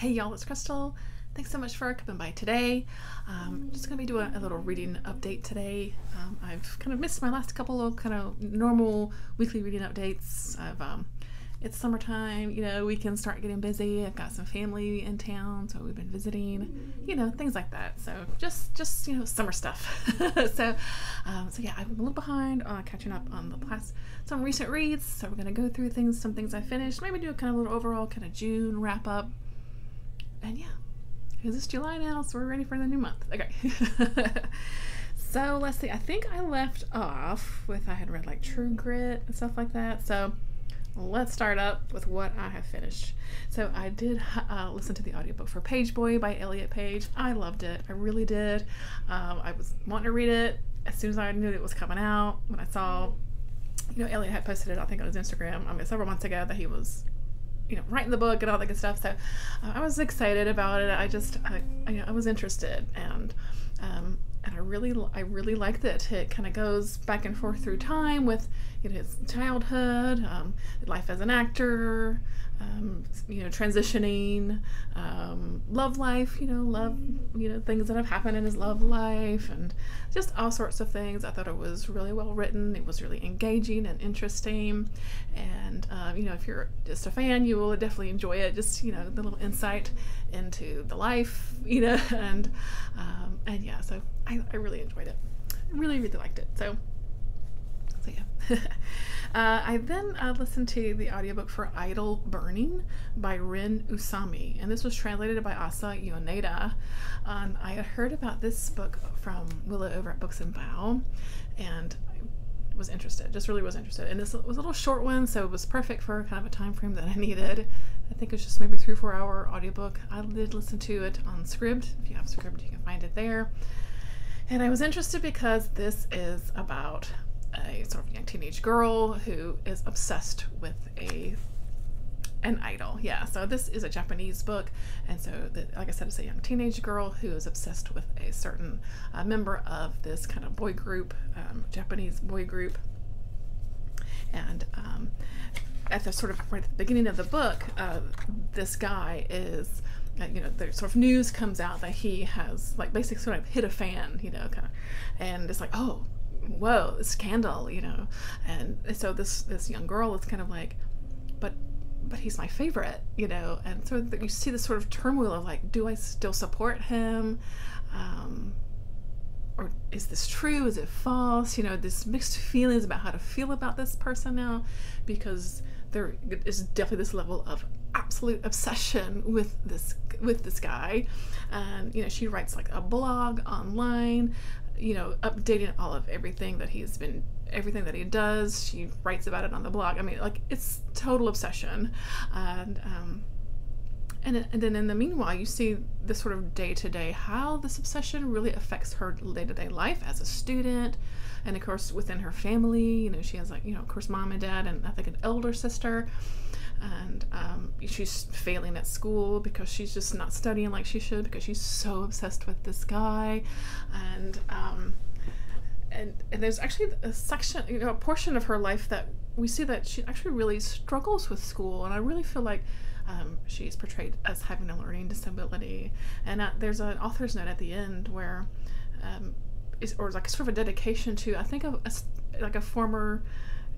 Hey y'all, it's Crystal. Thanks so much for coming by today. Just going to be doing a little reading update today. I've kind of missed my last couple of kind of normal weekly reading updates. It's summertime, you know, weekends start getting busy. I've got some family in town, so we've been visiting, you know, things like that. So just you know, summer stuff. So yeah, I'm a little behind on catching up on some recent reads. So we're going to go through some things I finished, maybe do a kind of little overall kind of June wrap up. And yeah, because it's July now, so we're ready for the new month. Okay. So let's see. I think I left off with I had read like True Grit and stuff like that. So let's start up with what I have finished. So I did listen to the audiobook for Pageboy by Elliot Page. I loved it. I really did. I was wanting to read it as soon as I knew it was coming out. When I saw, you know, Elliot had posted it, I think on his Instagram, several months ago, that he was, you know, writing the book and all that good stuff. So I was excited about it. I was interested, and I really liked it. It kind of goes back and forth through time with, you know, his childhood, life as an actor, you know, transitioning, love life, you know, things that have happened in his love life, and just all sorts of things. I thought it was really well written. It was really engaging and interesting, and you know, if you're just a fan, you will definitely enjoy it. Just, you know, the little insight into the life, you know, and yeah, so I really enjoyed it. I really liked it. So yeah. I then listened to the audiobook for Idle Burning by Rin Usami, and this was translated by Asa Yoneda. I had heard about this book from Willow over at Books and Bow, and I was interested, just really was interested. And this was a little short one, so it was perfect for kind of a time frame that I needed. I think it was just maybe 3 or 4 hour audiobook. I did listen to it on Scribd. If you have Scribd, you can find it there. And I was interested because this is about a sort of young teenage girl who is obsessed with an idol. Yeah, so this is a Japanese book, and so like I said, it's a young teenage girl who is obsessed with a certain member of this kind of boy group, Japanese boy group. And at the sort of right at the beginning of the book, this guy is, you know, the sort of news comes out that he has like basically sort of hit a fan, you know, kind of, and it's like, oh, whoa, scandal, you know. And so this young girl is kind of like, but he's my favorite, you know. And so you see this sort of turmoil of like, do I still support him, or is this true, is it false, you know, this mixed feelings about how to feel about this person now, because there is definitely this level of absolute obsession with this guy. And you know, she writes like a blog online, you know, updating all of everything that he does. She writes about it on the blog. I mean, like, it's total obsession. And then in the meanwhile, you see this sort of day-to-day, how this obsession really affects her day-to-day life as a student. And of course, within her family, you know, she has like, you know, of course, mom and dad, and I think an elder sister. And she's failing at school because she's just not studying like she should, because she's so obsessed with this guy. And there's actually a section, you know, a portion of her life that we see that she actually really struggles with school, and I really feel like she's portrayed as having a learning disability. And there's an author's note at the end where or like sort of a dedication to, I think, like a former,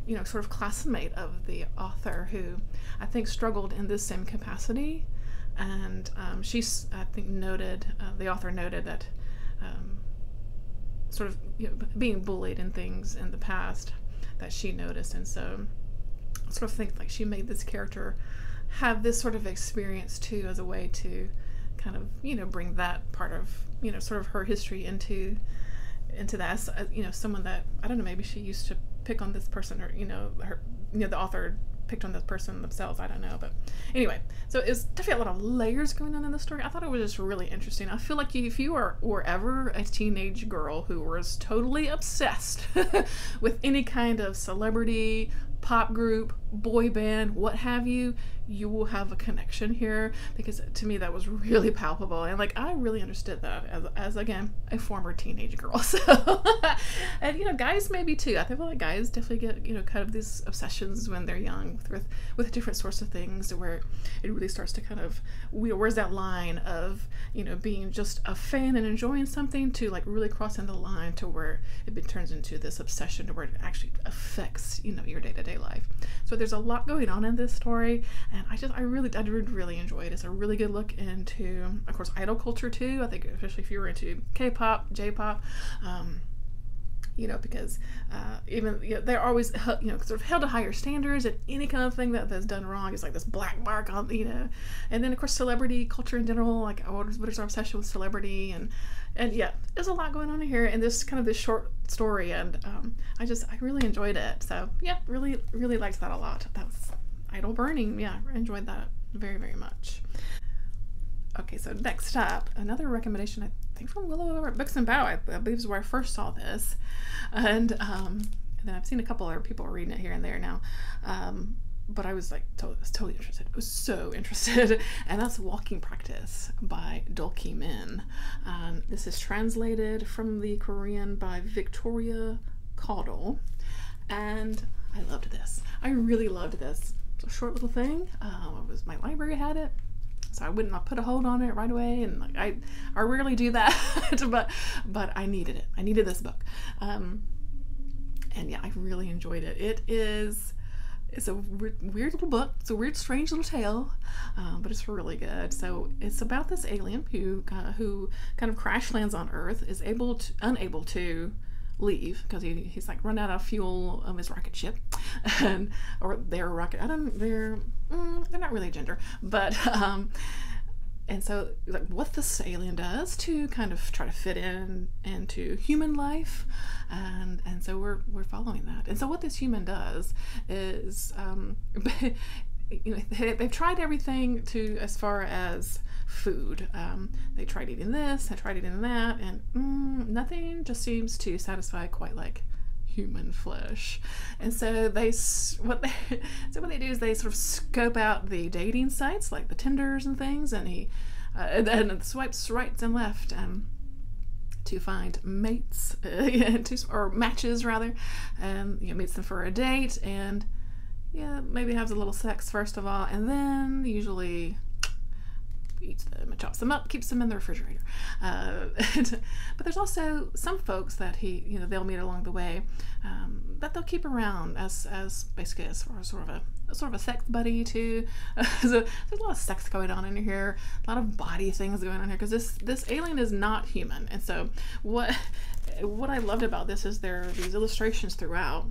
you know, sort of classmate of the author who I think struggled in this same capacity. And she's, I think, the author noted that sort of, you know, being bullied and things in the past that she noticed. And so I sort of think like she made this character have this sort of experience too, as a way to kind of, you know, bring that part of, you know, sort of her history into that, you know, someone that, I don't know, maybe she used to pick on this person, or, you know, the author picked on this person themselves, I don't know. But anyway, so it's definitely a lot of layers going on in the story. I thought it was just really interesting. I feel like if you were ever a teenage girl who was totally obsessed with any kind of celebrity, pop group, boy band, what have you, you will have a connection here, because to me that was really palpable, and like I really understood that as again a former teenage girl. So and you know, guys maybe too. I feel like guys definitely get, you know, kind of these obsessions when they're young with different sorts of things, where it really starts to kind of, where's that line of, you know, being just a fan and enjoying something to like really crossing the line to where it turns into this obsession to where it actually affects, you know, your day-to-day life. So there's a lot going on in this story, and I really enjoyed it. It's a really good look into, of course, idol culture too. I think especially if you were into K-pop, J-pop, you know, because even, you know, they're always, you know, sort of held to higher standards, and any kind of thing that's done wrong is like this black mark on, you know. And then of course celebrity culture in general, like what is our obsession with celebrity, and yeah, there's a lot going on in here in this kind of this short story, and I really enjoyed it. So yeah, really liked that a lot. That was Idol Burning. Yeah, I enjoyed that very, very much. Okay, so next up, another recommendation, I think from Willow over at Books and Bow. I believe is where I first saw this, and then I've seen a couple other people reading it here and there now, but I was like totally interested. I was so interested, and that's Walking Practice by Dolki Min. This is translated from the Korean by Victoria Caudle, and I loved this. I really loved this. It's a short little thing. My library had it, so I put a hold on it right away, and like I rarely do that, but I needed it. I needed this book, and yeah, I really enjoyed it. It's a weird little book. It's a weird, strange little tale, but it's really good. So it's about this alien who kind of crash lands on Earth, is unable to leave because he's like run out of fuel of his rocket ship, or their rocket. They're not really gender, but and so like what this alien does to kind of try to fit into human life, and so we're following that. And so what this human does is you know, they've tried everything to as far as food. They tried eating this, they tried eating that, and nothing just seems to satisfy quite like human flesh. And so what they do is they sort of scope out the dating sites like the Tinders and things, and he and swipes right and left to find mates, or matches rather, and you know, meets them for a date, and yeah, maybe has a little sex first of all, and then usually eats them and chops them up, keeps them in the refrigerator. But there's also some folks that they'll meet along the way, that they'll keep around as basically as sort of a sex buddy too. So there's a lot of sex going on in here, a lot of body things going on here, because this alien is not human. And so what I loved about this is there are these illustrations throughout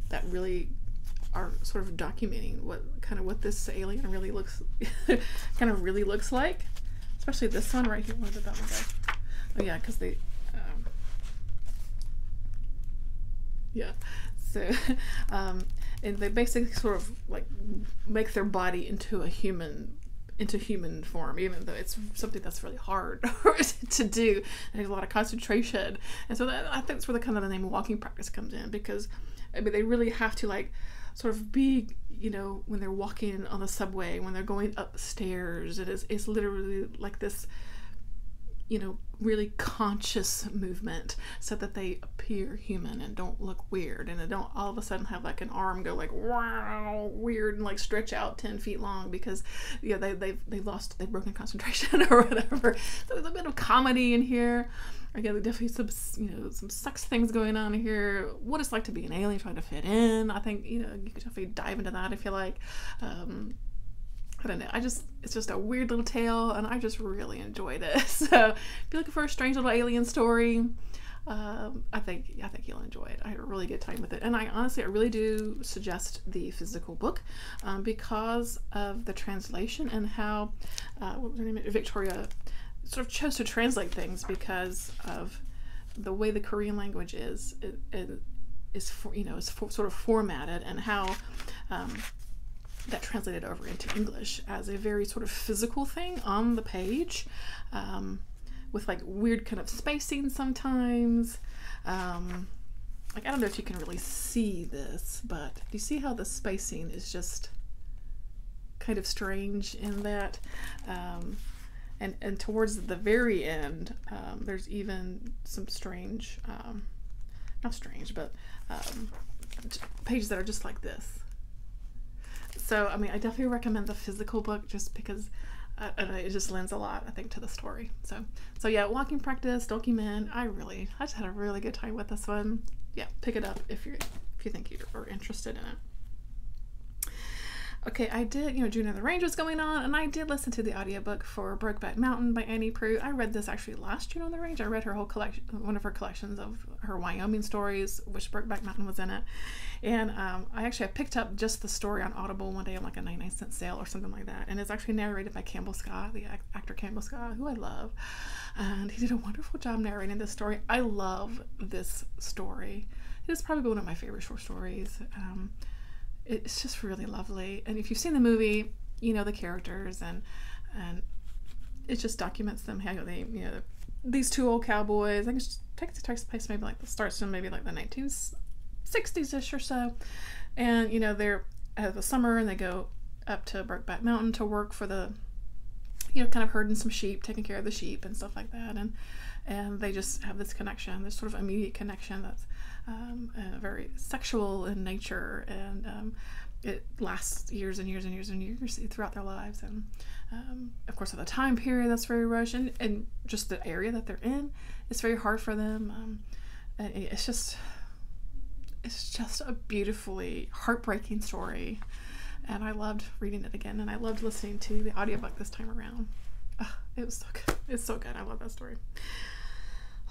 that really are sort of documenting what this alien really looks like, especially this one right here. What is it, that one, guys? Oh yeah, because they so and they basically sort of like make their body into human form, even though it's something that's really hard to do, and there's a lot of concentration. And so I think that's where the name Walking Practice comes in, because I mean they really have to like sort of be, you know, when they're walking on the subway, when they're going upstairs, it's literally like this, you know, really conscious movement, so that they appear human and don't look weird, and they don't all of a sudden have like an arm go like wow weird and like stretch out 10 feet long, because they've broken concentration or whatever. So there's a bit of comedy in here. Again, definitely some sex things going on here. What it's like to be an alien trying to fit in. I think, you know, you could definitely dive into that if you like. I don't know. It's just a weird little tale, and I just really enjoyed it. So if you're looking for a strange little alien story, I think you'll enjoy it. I had a really good time with it, and I really do suggest the physical book, because of the translation and how what was her name? Victoria sort of chose to translate things, because of the way the Korean language is sort of formatted, and how that translated over into English as a very sort of physical thing on the page, with like weird kind of spacing sometimes, like, I don't know if you can really see this, but do you see how the spacing is just kind of strange in that? And towards the very end, there's even some strange, not strange, but pages that are just like this. So, I mean, I definitely recommend the physical book just because it just lends a lot, I think, to the story. So yeah, walking practice, Dolki Men. I just had a really good time with this one. Yeah, pick it up if you think you are interested in it. Okay, I did, June of the Range was going on, and I did listen to the audiobook for Brokeback Mountain by Proulx. I read this actually last June on the Range. I read her whole collection, one of her collections of her Wyoming stories, which Brokeback Mountain was in it. And I picked up just the story on Audible one day on like a 99-cent sale or something like that. And it's actually narrated by Campbell Scott, the actor Campbell Scott, who I love. And he did a wonderful job narrating this story. I love this story. It is probably one of my favorite short stories. It's just really lovely, and if you've seen the movie, you know the characters, and it just documents them how they, these two old cowboys. I think it takes place maybe like starts in maybe like the 1960s-ish or so, and they're at the summer and they go up to Brokeback Mountain to work for the, kind of herding some sheep, taking care of the sheep and stuff like that, and they just have this connection, this sort of immediate connection that's very sexual in nature, and it lasts years and years and years and years throughout their lives, and of course at the time period that's very rushed, and just the area that they're in, it's very hard for them. It's just a beautifully heartbreaking story, and I loved reading it again, and I loved listening to the audiobook this time around. It was so good. It's so good. I love that story.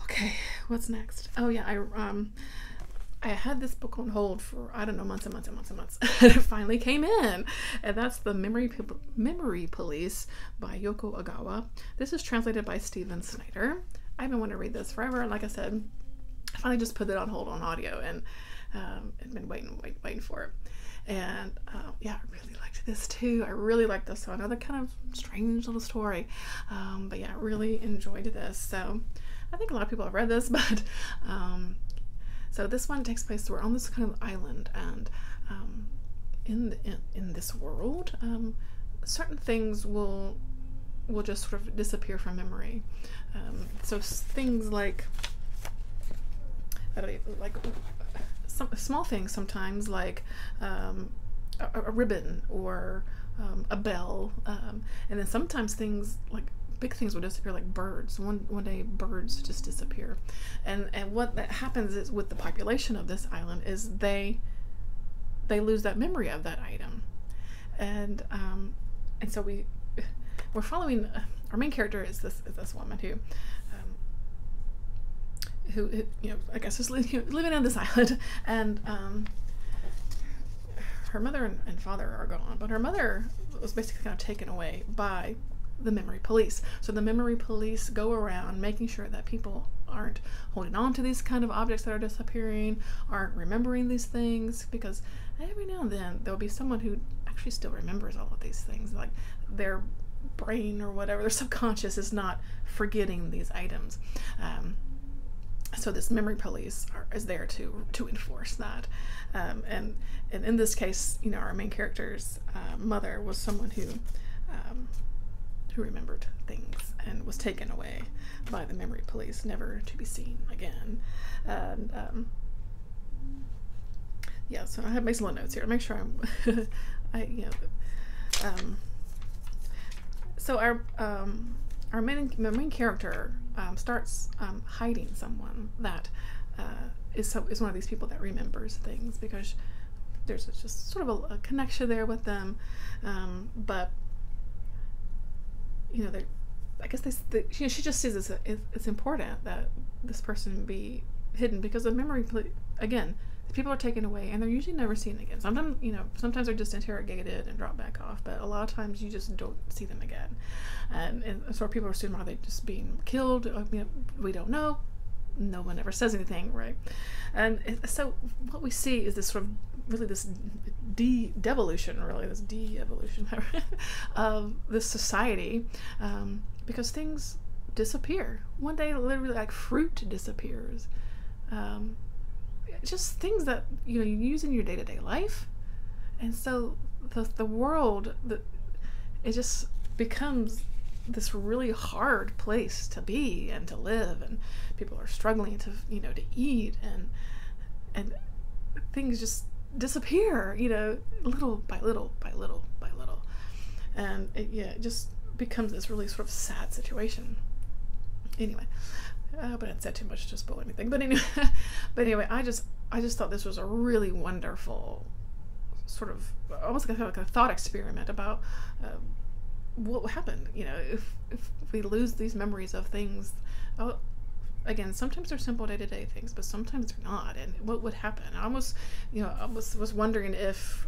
Okay, what's next? Oh yeah, I had this book on hold for, I don't know, months and months and months and months. And it finally came in, and that's The Memory Police by Yoko Ogawa. This is translated by Stephen Snyder. I've been wanting to read this forever, and like I said, I finally just put it on hold on audio, and I've been waiting for it. And yeah, I really liked this too. I really liked this. So another kind of strange little story, but yeah, I really enjoyed this. So I think a lot of people have read this, but so this one takes place, we're on this kind of island, and in this world, certain things will just sort of disappear from memory. So things like, some small things sometimes, like a ribbon or a bell, and then sometimes things like big things will disappear, like birds. One day birds just disappear, and what that happens is with the population of this island is they lose that memory of that item, and so we're following our main character is this woman who I guess is living on this island, and her mother and father are gone, but her mother was basically kind of taken away by the memory police. So the memory police go around making sure that people aren't holding on to these kind of objects that are disappearing, aren't remembering these things, because every now and then there'll be someone who actually still remembers all of these things, like their brain or whatever, their subconscious is not forgetting these items. So this memory police is there to enforce that, and in this case, our main character's mother was someone who remembered things and was taken away by the memory police, never to be seen again. And yeah, so I have made some little notes here to make sure so our main character starts hiding someone that is one of these people that remembers things, because there's just sort of a connection there with them, but I guess she just sees it's important that this person be hidden, because the memory, again, people are taken away and they're usually never seen again. Sometimes they're just interrogated and dropped back off, but a lot of times you just don't see them again, and so people assume, are they just being killed? We don't know. No one ever says anything, right? And so what we see is this sort of really this de-evolution of this society, because things disappear. One day, literally, like fruit disappears. just things that you use in your day-to-day life. And so the world, it just becomes this really hard place to be and to live, and people are struggling to to eat, and things just disappear, little by little by little by little, and it just becomes this really sort of sad situation. Anyway, but I didn't say too much to spoil anything. But anyway, I just thought this was a really wonderful sort of almost like a thought experiment about what would happen, if we lose these memories of things. Oh, again, sometimes they're simple day-to-day things, but sometimes they're not. And what would happen? I almost, was wondering if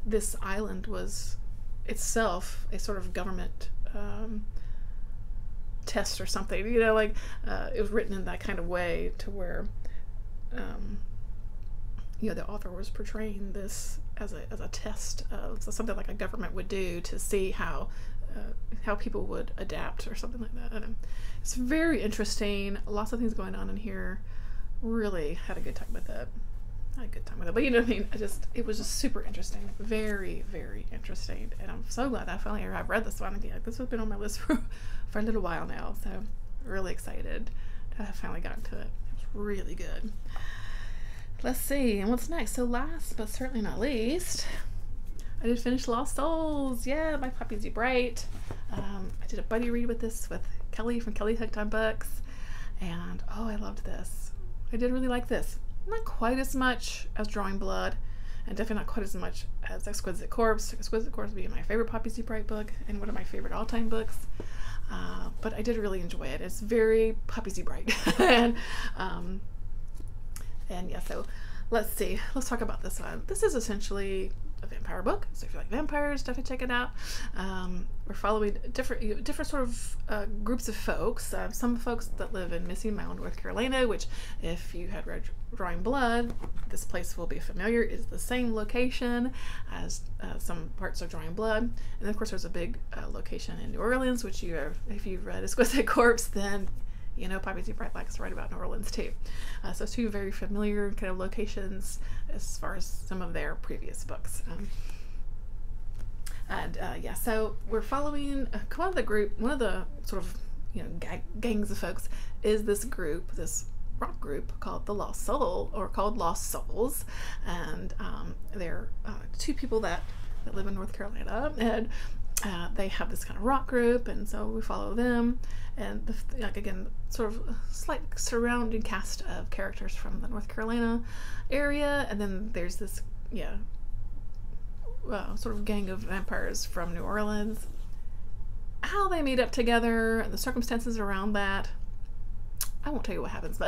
this island was itself a sort of government test or something. It was written in that kind of way to where, the author was portraying this as a test of something like a government would do to see how people would adapt or something like that. And it's very interesting. Lots of things going on in here. Really had a good time with it. But you know what I mean? It was just super interesting. Very, very interesting. And I'm so glad I've read this one again. This has been on my list for a little while now. So really excited to have finally gotten to it. It was really good. Let's see, and what's next? So last but certainly not least, I did finish Lost Souls. Yeah, by Brite. I did a buddy read with Kelly from Kelly Hooked on Books, and I loved this. I did really like this. Not quite as much as Drawing Blood, and definitely not quite as much as Exquisite Corpse. Exquisite Corpse being my favorite Poppy C. Brite book and one of my favorite all-time books. But I did really enjoy it. It's very Poppy C. Brite. And yeah, so let's see. Let's talk about this one. This is essentially a vampire book, so if you like vampires, definitely check it out. We're following different sort of groups of folks. Some folks that live in Missing Mound, North Carolina, which, if you had read Drawing Blood, this place will be familiar. It's the same location as some parts of Drawing Blood, and then of course there's a big location in New Orleans, which if you've read Exquisite Corpse, then Poppy C. Brite likes to write about New Orleans too. So two very familiar kind of locations as far as some of their previous books. So we're following one of the sort of gangs of folks is this rock group called the Lost Soul, or called Lost Souls, and they're two people that live in North Carolina, and they have this kind of rock group, and so we follow them, and again, sort of slight surrounding cast of characters from the North Carolina area, and then there's this sort of gang of vampires from New Orleans. How they meet up together and the circumstances around that, I won't tell you what happens,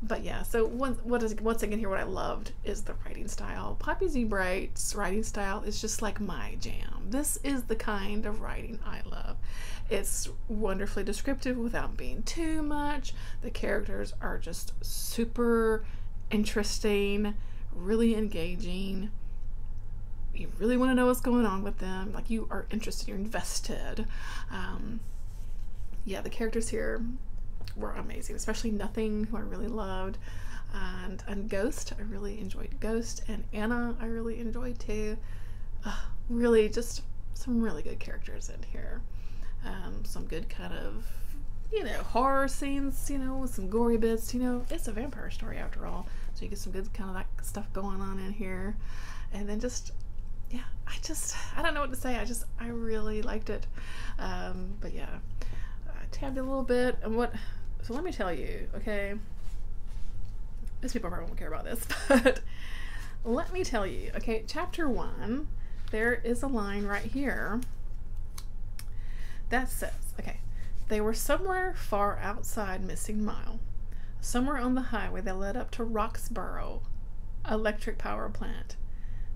but yeah, so once again here, what I loved is the writing style. Poppy C. Brite's writing style is just like my jam. This is the kind of writing I love. It's wonderfully descriptive without being too much. The characters are just super interesting, really engaging. You really want to know what's going on with them. Like, you are interested, you're invested. The characters here were amazing, especially Nothing, who I really loved, and Ghost. I really enjoyed Ghost, and Anna I really enjoyed too. Really just some really good characters in here. Some good kind of horror scenes, with some gory bits. It's a vampire story after all, so you get some good kind of that stuff going on in here. And then I don't know what to say. I really liked it. But yeah, I tabbed a little bit, and so let me tell you, okay, these people probably won't care about this, but let me tell you, okay, chapter 1, there is a line right here that says, okay, they were somewhere far outside Missing Mile, somewhere on the highway that led up to Roxborough electric power plant,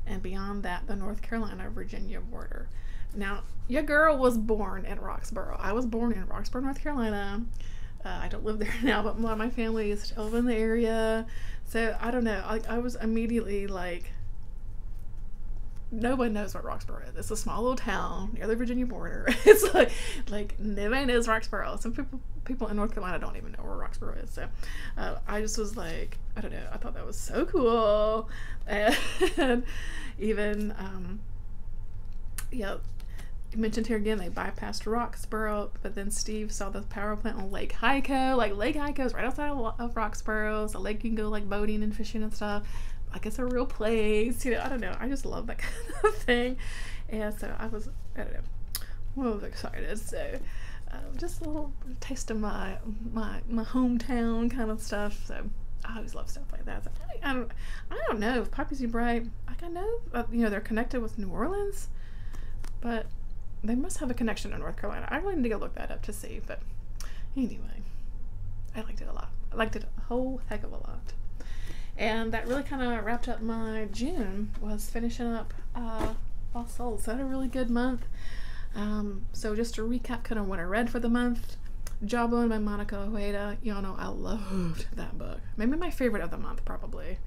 and beyond that, the North Carolina-Virginia border. Now, your girl was born in Roxborough. I was born in Roxborough, North Carolina. I don't live there now, but a lot of my family is still in the area. So, I don't know. I was immediately like, nobody knows what Roxborough is. It's a small little town near the Virginia border. It's like nobody knows Roxborough. Some people in North Carolina don't even know where Roxborough is. So I just was like, I don't know, I thought that was so cool. And even yeah, mentioned here again, they bypassed Roxborough, but then Steve saw the power plant on Lake Hyco. Like, Lake Hyco is right outside of Roxborough. It's a lake you can go like boating and fishing and stuff. Like, it's a real place, you know. I don't know, I just love that kind of thing. And so I don't know, I was excited. So just a little taste of my hometown kind of stuff. So I always love stuff like that. So I don't know if Poppy and Brite, like, I know you know, they're connected with New Orleans, but they must have a connection to North Carolina. I really need to go look that up to see. But anyway, I liked it a lot. I liked it a whole heck of a lot. And that really kind of wrapped up my June, was finishing up Lost Souls. So I had a really good month. So just to recap kind of what I read for the month, Jawbone by Monica Ueda. Y'all know I loved that book. Maybe my favorite of the month, probably.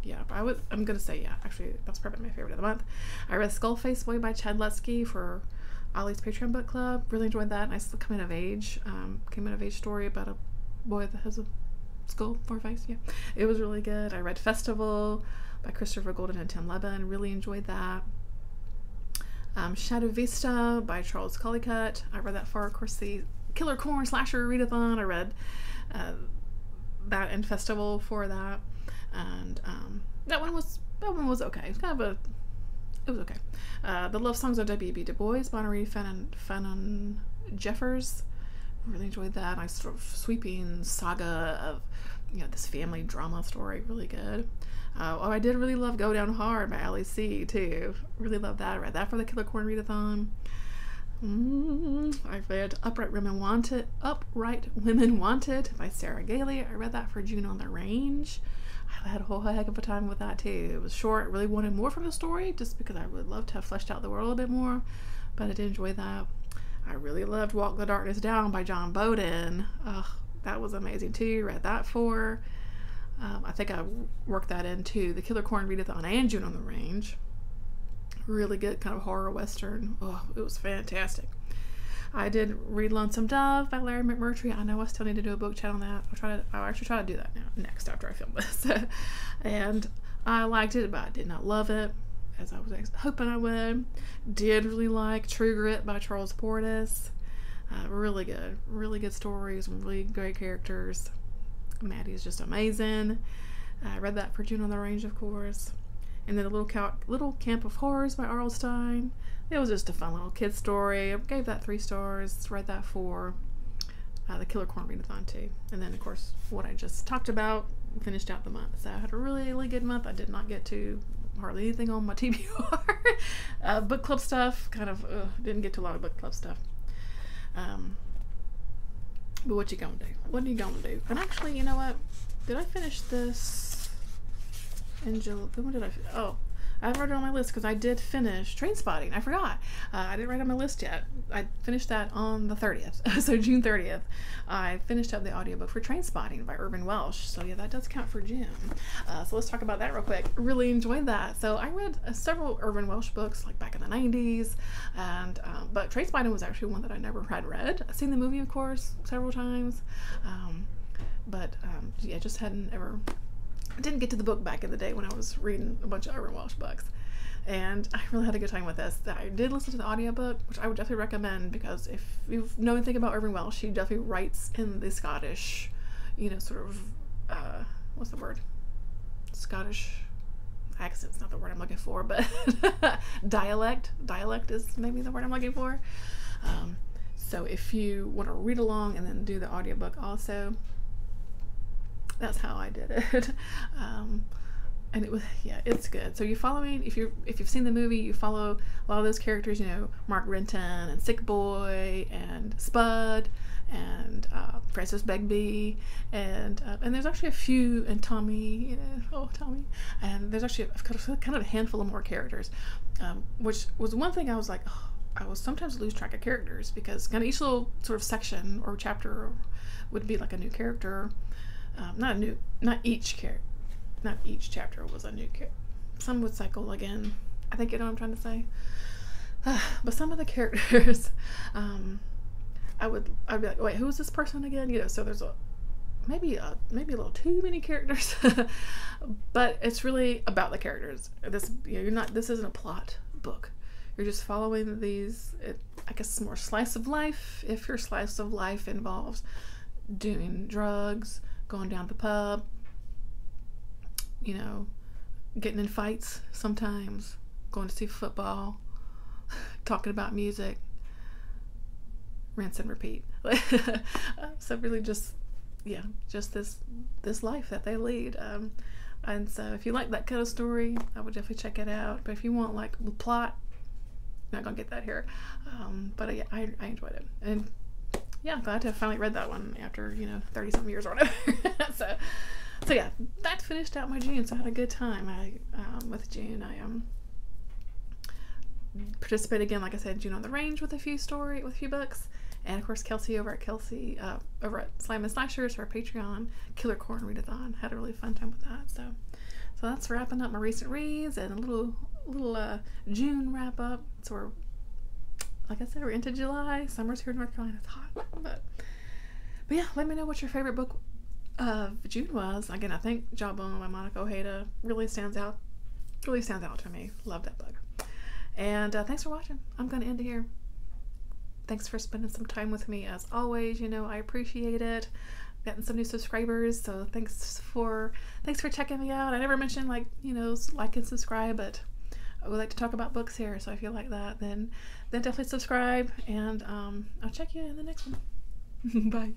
Yeah, but I'm gonna say yeah. Actually, that's probably my favorite of the month. I read Skullface Boy by Chad Lutsky for Ollie's Patreon book club. Really enjoyed that. Nice coming of age story about a boy that has a skull for a face. Yeah, it was really good. I read Festival by Christopher Golden and Tim Levin. Really enjoyed that. Shadow Vista by Charles Cullicutt. I read that for, of course, the Killer Corn Slasher Readathon. I read that and Festival for that, and that one was okay. It was kind of it was okay. The Love Songs of W.B. Du Bois by Marie Fanon Jeffers. Really enjoyed that. Nice sort of sweeping saga of, you know, this family drama story. Really good. I did really love Go Down Hard by Allie C. too. Really loved that. I read that for the Killer Corn Readathon. I read Upright Women Wanted by Sarah Gailey. I read that for June on the Range. I had a whole heck of a time with that too. It was short. I really wanted more from the story, just because I would love to have fleshed out the world a little bit more, but I did enjoy that. I really loved Walk the Darkness Down by John Bowden. That was amazing too. Read that for. I think I worked that into the Killer Corn Readathon and June on the Range. Really good kind of horror western. Oh, it was fantastic. I did read Lonesome Dove by Larry McMurtry. I know I still need to do a book chat on that. I'll actually try to do that next after I film this. And I liked it, but I did not love it, as I was hoping I would. Did really like True Grit by Charles Portis. Really good stories, really great characters. Maddie's just amazing. I read that for June on the Range, of course. And then Little Camp of Horrors by R.L. Stine. It was just a fun little kid story. I gave that 3 stars. Read that for the Killer Corn Readathon too. And then, of course, what I just talked about finished out the month. So I had a really good month. I did not get to hardly anything on my TBR. Book club stuff, kind of didn't get to a lot of book club stuff. But what you gonna do? What are you gonna do? And actually, you know what? Did I finish this in July? When did I? Oh, I haven't read it on my list because I did finish Trainspotting. I forgot. I didn't write on my list yet. I finished that on the 30th. So June 30th, I finished up the audiobook for Trainspotting by Irvine Welsh. So yeah, that does count for June. So let's talk about that real quick. Really enjoyed that. So I read several Irvine Welsh books like back in the 90s, and but Trainspotting was actually one that I never had read. I've seen the movie, of course, several times, but yeah, just hadn't ever. I didn't get to the book back in the day when I was reading a bunch of Irvine Welsh books, and I really had a good time with this. I did listen to the audiobook, which I would definitely recommend, because if you know anything about Irvine Welsh, she definitely writes in the Scottish, you know, sort of what's the word? Scottish accent's not the word I'm looking for, but dialect is maybe the word I'm looking for. So if you want to read along and then do the audiobook also, that's how I did it. And it was, yeah, it's good. So you're following, if you've seen the movie, you follow a lot of those characters, you know, Mark Renton and Sick Boy and Spud and Francis Begbie, and there's actually a few, and Tommy, you know, Tommy, and there's actually kind of a handful of more characters, which was one thing I was like, I will sometimes lose track of characters, because kind of each little sort of section or chapter would be like a new character. Not each character. not each chapter was a new character. Some would cycle again. I think you know what I'm trying to say. But some of the characters, I'd be like, wait, who is this person again? You know, so there's maybe a little too many characters, but it's really about the characters. This, you know, this isn't a plot book. You're just following these. I guess it's more slice of life. If your slice of life involves doing drugs, going down to the pub, you know, getting in fights sometimes, going to see football, talking about music, rinse and repeat. So really just this life that they lead. And so if you like that kind of story, I would definitely check it out. But if you want like the plot, not gonna get that here. But yeah, I enjoyed it. And yeah, I'm glad to have finally read that one after, you know, 30 something years or whatever. so yeah, that finished out my June. So I had a good time. With June, I participated again, like I said, June on the Range with a few books. And of course, Kelsey over at Slime and Slashers, her Patreon Killer Corn Readathon. Had a really fun time with that. So that's wrapping up my recent reads and a little June wrap up. So we're, like I said, we're into July. Summer's here in North Carolina. It's hot, but yeah. Let me know what your favorite book of June was. Again, I think Jawbone by Monica Ojeda really stands out to me. Love that book. And thanks for watching. I'm gonna end it here. Thanks for spending some time with me as always. You know, I appreciate it. Gotten some new subscribers, so thanks for checking me out. I never mentioned, like, you know, like and subscribe, but I would like to talk about books here, so if you like that, then definitely subscribe, and I'll check you in the next one. Bye.